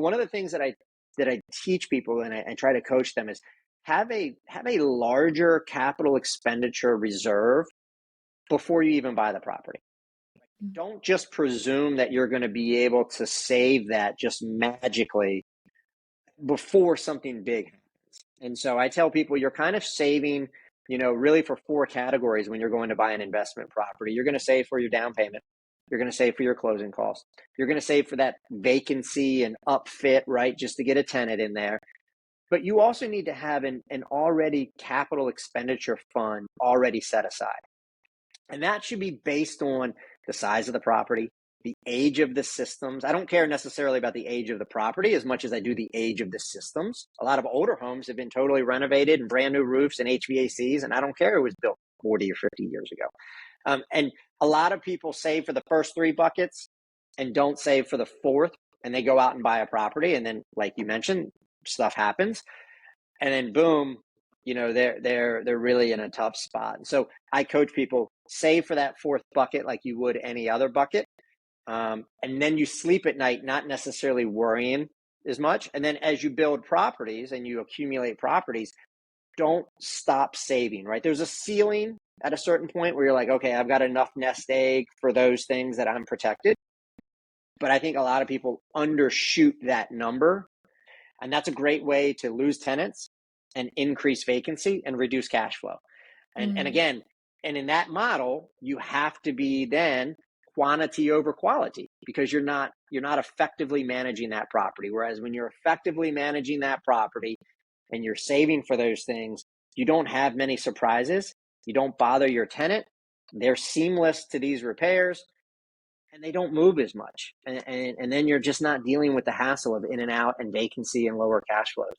one of the things that I teach people and I try to coach them is have a larger capital expenditure reserve before you even buy the property. Don't just presume that you're going to be able to save that just magically before something big happens. And so I tell people you're kind of saving, really for 4 categories when you're going to buy an investment property. You're going to save for your down payment. You're going to save for your closing costs. You're going to save for that vacancy and upfit, right? Just to get a tenant in there. But you also need to have an already capital expenditure fund already set aside. And that should be based on the size of the property, the age of the systems. I don't care necessarily about the age of the property as much as I do the age of the systems. A lot of older homes have been totally renovated and brand new roofs and HVACs, and I don't care it was built 40 or 50 years ago. And a lot of people save for the first 3 buckets and don't save for the 4th, and they go out and buy a property, and then, like you mentioned, stuff happens, and then boom, they're really in a tough spot. And so I coach people, save for that 4th bucket like you would any other bucket. And then you sleep at night, not necessarily worrying as much. And then as you build properties and you accumulate properties, don't stop saving, right? There's a ceiling at a certain point where you're like, okay, I've got enough nest egg for those things that I'm protected. But I think a lot of people undershoot that number. And that's a great way to lose tenants and increase vacancy and reduce cash flow. And again, and in that model, you have to be then quantity over quality because you're not effectively managing that property. Whereas when you're effectively managing that property and you're saving for those things, you don't have many surprises. You don't bother your tenant. They're seamless to these repairs and they don't move as much. And then you're just not dealing with the hassle of in and out and vacancy and lower cash flows.